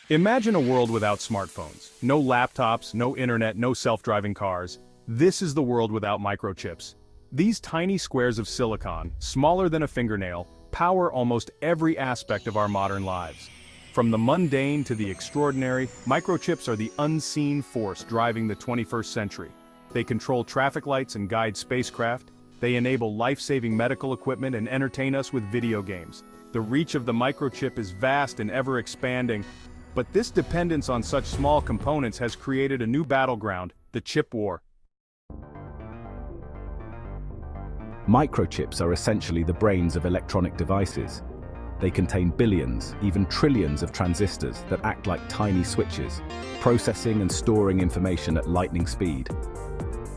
Imagine a world without smartphones. No laptops, no internet, no self-driving cars. This is the world without microchips. These tiny squares of silicon, smaller than a fingernail, power almost every aspect of our modern lives. From the mundane to the extraordinary, microchips are the unseen force driving the 21st century. They control traffic lights and guide spacecraft. They enable life-saving medical equipment and entertain us with video games. The reach of the microchip is vast and ever-expanding. But this dependence on such small components has created a new battleground, the chip war. Microchips are essentially the brains of electronic devices. They contain billions, even trillions of transistors that act like tiny switches, processing and storing information at lightning speed.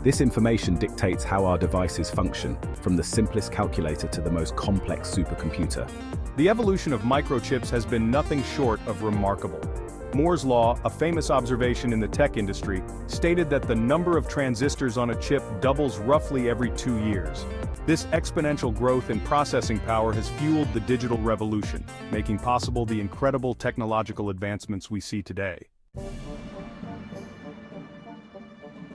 This information dictates how our devices function, from the simplest calculator to the most complex supercomputer. The evolution of microchips has been nothing short of remarkable. Moore's law, a famous observation in the tech industry, stated that the number of transistors on a chip doubles roughly every 2 years. This exponential growth in processing power has fueled the digital revolution, making possible the incredible technological advancements we see today.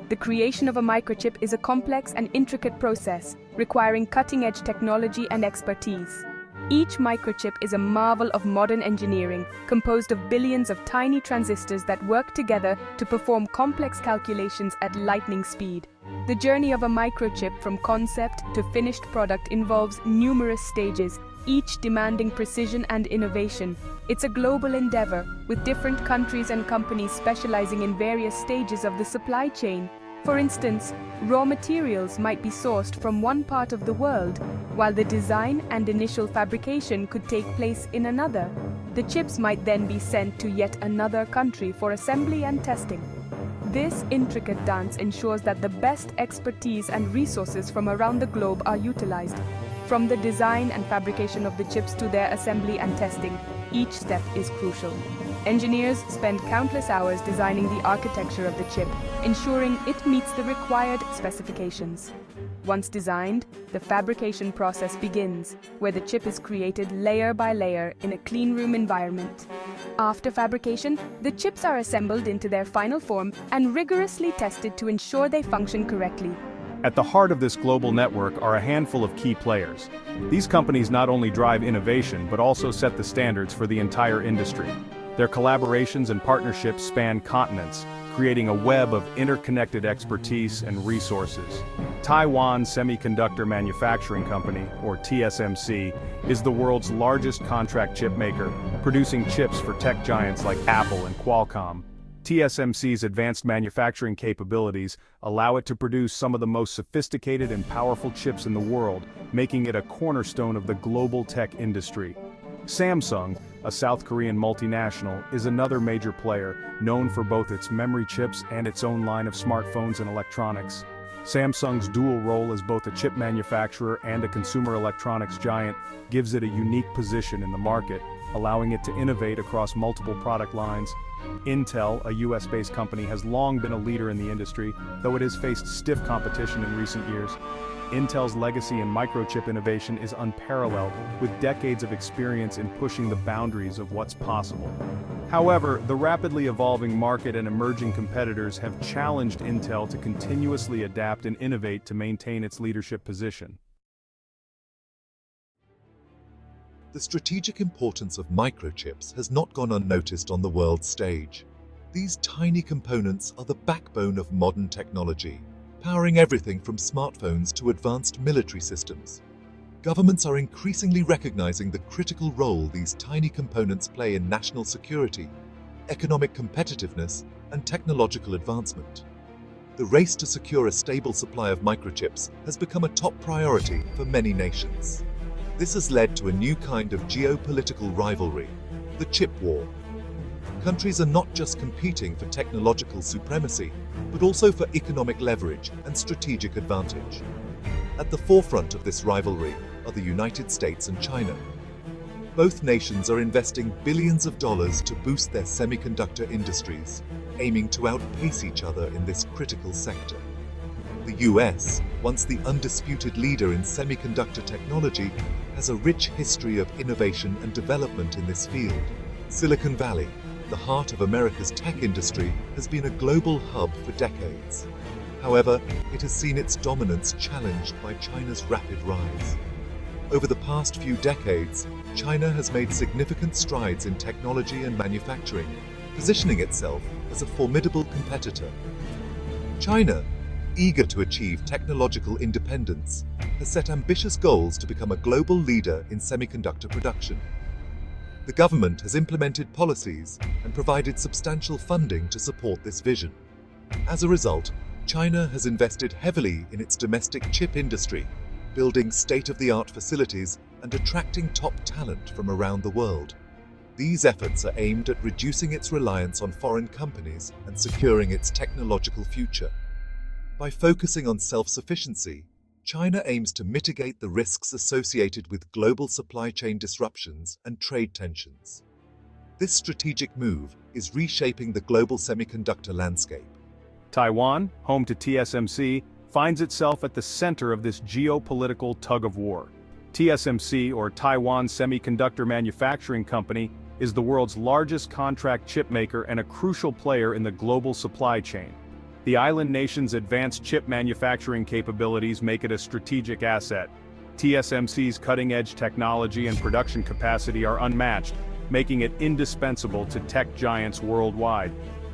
The creation of a microchip is a complex and intricate process, requiring cutting-edge technology and expertise. Each microchip is a marvel of modern engineering, composed of billions of tiny transistors that work together to perform complex calculations at lightning speed. The journey of a microchip from concept to finished product involves numerous stages, each demanding precision and innovation. It's a global endeavor, with different countries and companies specializing in various stages of the supply chain. For instance, raw materials might be sourced from one part of the world, while the design and initial fabrication could take place in another. The chips might then be sent to yet another country for assembly and testing. This intricate dance ensures that the best expertise and resources from around the globe are utilized. From the design and fabrication of the chips to their assembly and testing, each step is crucial. Engineers spend countless hours designing the architecture of the chip, ensuring it meets the required specifications. Once designed, the fabrication process begins, where the chip is created layer by layer in a cleanroom environment. After fabrication, the chips are assembled into their final form and rigorously tested to ensure they function correctly. At the heart of this global network are a handful of key players. These companies not only drive innovation but also set the standards for the entire industry. Their collaborations and partnerships span continents, creating a web of interconnected expertise and resources. Taiwan Semiconductor Manufacturing Company, or TSMC, is the world's largest contract chip maker, producing chips for tech giants like Apple and Qualcomm. TSMC's advanced manufacturing capabilities allow it to produce some of the most sophisticated and powerful chips in the world, making it a cornerstone of the global tech industry. Samsung, a South Korean multinational, is another major player, known for both its memory chips and its own line of smartphones and electronics. Samsung's dual role as both a chip manufacturer and a consumer electronics giant gives it a unique position in the market, allowing it to innovate across multiple product lines. Intel, a US-based company, has long been a leader in the industry, though it has faced stiff competition in recent years. Intel's legacy in microchip innovation is unparalleled, with decades of experience in pushing the boundaries of what's possible. However, the rapidly evolving market and emerging competitors have challenged Intel to continuously adapt and innovate to maintain its leadership position. The strategic importance of microchips has not gone unnoticed on the world stage. These tiny components are the backbone of modern technology, powering everything from smartphones to advanced military systems. Governments are increasingly recognizing the critical role these tiny components play in national security, economic competitiveness, and technological advancement. The race to secure a stable supply of microchips has become a top priority for many nations. This has led to a new kind of geopolitical rivalry, the chip war. Countries are not just competing for technological supremacy, but also for economic leverage and strategic advantage. At the forefront of this rivalry are the United States and China. Both nations are investing billions of dollars to boost their semiconductor industries, aiming to outpace each other in this critical sector. The US, once the undisputed leader in semiconductor technology, has a rich history of innovation and development in this field. Silicon Valley, the heart of America's tech industry, has been a global hub for decades. However, it has seen its dominance challenged by China's rapid rise. Over the past few decades, China has made significant strides in technology and manufacturing, positioning itself as a formidable competitor. China, eager to achieve technological independence, has set ambitious goals to become a global leader in semiconductor production. The government has implemented policies and provided substantial funding to support this vision. As a result, China has invested heavily in its domestic chip industry, building state-of-the-art facilities and attracting top talent from around the world. These efforts are aimed at reducing its reliance on foreign companies and securing its technological future. By focusing on self-sufficiency, China aims to mitigate the risks associated with global supply chain disruptions and trade tensions. This strategic move is reshaping the global semiconductor landscape. Taiwan, home to TSMC, finds itself at the center of this geopolitical tug-of-war. TSMC, or Taiwan Semiconductor Manufacturing Company, is the world's largest contract chip maker and a crucial player in the global supply chain. The island nation's advanced chip manufacturing capabilities make it a strategic asset. TSMC's cutting-edge technology and production capacity are unmatched, making it indispensable to tech giants worldwide.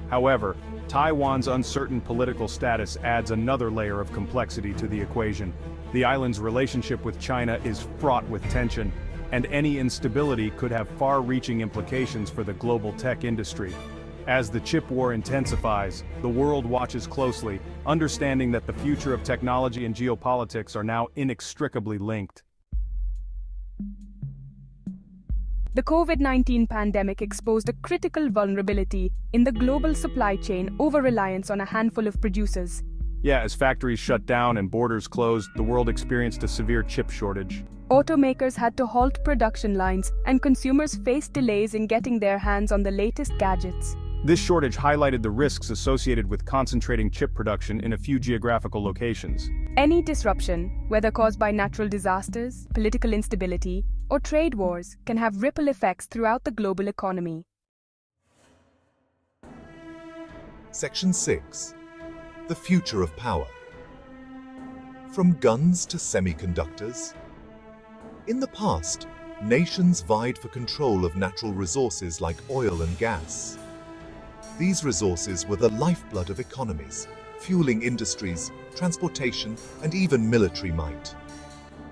However, Taiwan's uncertain political status adds another layer of complexity to the equation. The island's relationship with China is fraught with tension, and any instability could have far-reaching implications for the global tech industry. As the chip war intensifies, the world watches closely, understanding that the future of technology and geopolitics are now inextricably linked. The COVID-19 pandemic exposed a critical vulnerability in the global supply chain over-reliance on a handful of producers. Yeah, as factories shut down and borders closed, the world experienced a severe chip shortage. Automakers had to halt production lines, and consumers faced delays in getting their hands on the latest gadgets. This shortage highlighted the risks associated with concentrating chip production in a few geographical locations. Any disruption, whether caused by natural disasters, political instability, or trade wars, can have ripple effects throughout the global economy. Section 6. The future of power. From guns to semiconductors. In the past, nations vied for control of natural resources like oil and gas. These resources were the lifeblood of economies, fueling industries, transportation, and even military might.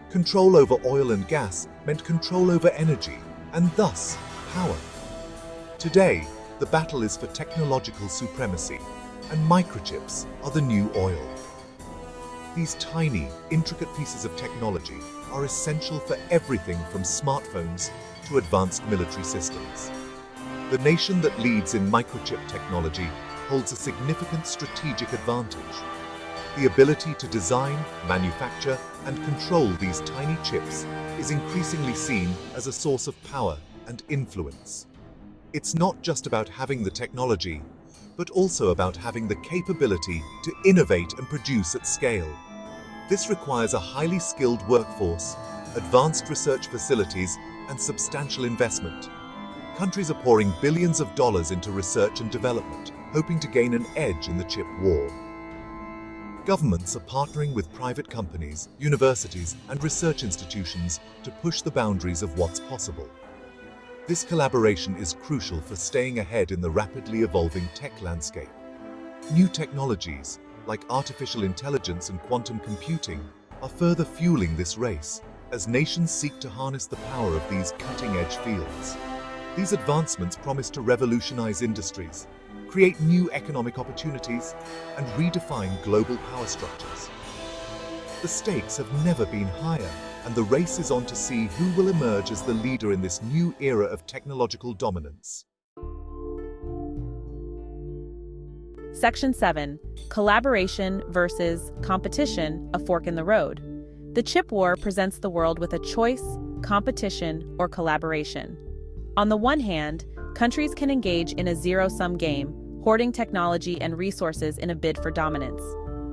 Control over oil and gas meant control over energy, and thus power. Today, the battle is for technological supremacy, and microchips are the new oil. These tiny, intricate pieces of technology are essential for everything from smartphones to advanced military systems. The nation that leads in microchip technology holds a significant strategic advantage. The ability to design, manufacture, and control these tiny chips is increasingly seen as a source of power and influence. It's not just about having the technology, but also about having the capability to innovate and produce at scale. This requires a highly skilled workforce, advanced research facilities, and substantial investment. Countries are pouring billions of dollars into research and development, hoping to gain an edge in the chip war. Governments are partnering with private companies, universities, and research institutions to push the boundaries of what's possible. This collaboration is crucial for staying ahead in the rapidly evolving tech landscape. New technologies, like artificial intelligence and quantum computing, are further fueling this race, as nations seek to harness the power of these cutting-edge fields. These advancements promise to revolutionize industries, create new economic opportunities, and redefine global power structures. The stakes have never been higher, and the race is on to see who will emerge as the leader in this new era of technological dominance. Section 7. Collaboration versus competition, a fork in the road. The chip war presents the world with a choice, competition, or collaboration. On the one hand, countries can engage in a zero-sum game, hoarding technology and resources in a bid for dominance.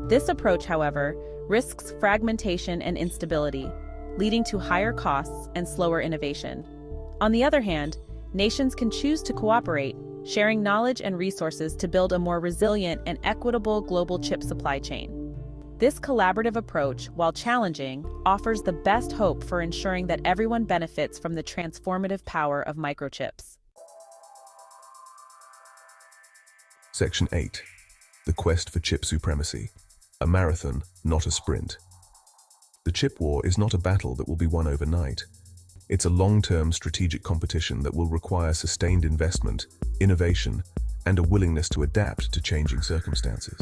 This approach, however, risks fragmentation and instability, leading to higher costs and slower innovation. On the other hand, nations can choose to cooperate, sharing knowledge and resources to build a more resilient and equitable global chip supply chain. This collaborative approach, while challenging, offers the best hope for ensuring that everyone benefits from the transformative power of microchips. Section 8. The quest for chip supremacy. A marathon, not a sprint. The chip war is not a battle that will be won overnight. It's a long-term strategic competition that will require sustained investment, innovation, and a willingness to adapt to changing circumstances.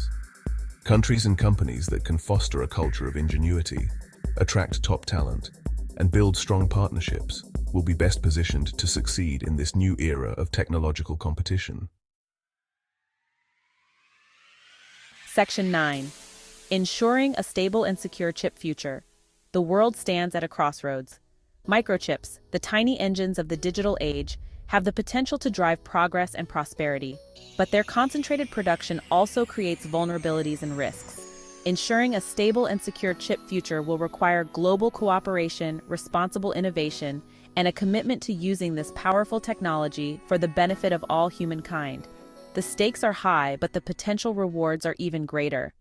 Countries and companies that can foster a culture of ingenuity, attract top talent, and build strong partnerships will be best positioned to succeed in this new era of technological competition. Section 9. Ensuring a stable and secure chip future. The world stands at a crossroads. Microchips, the tiny engines of the digital age, have the potential to drive progress and prosperity, but their concentrated production also creates vulnerabilities and risks. Ensuring a stable and secure chip future will require global cooperation, responsible innovation, and a commitment to using this powerful technology for the benefit of all humankind. The stakes are high, but the potential rewards are even greater.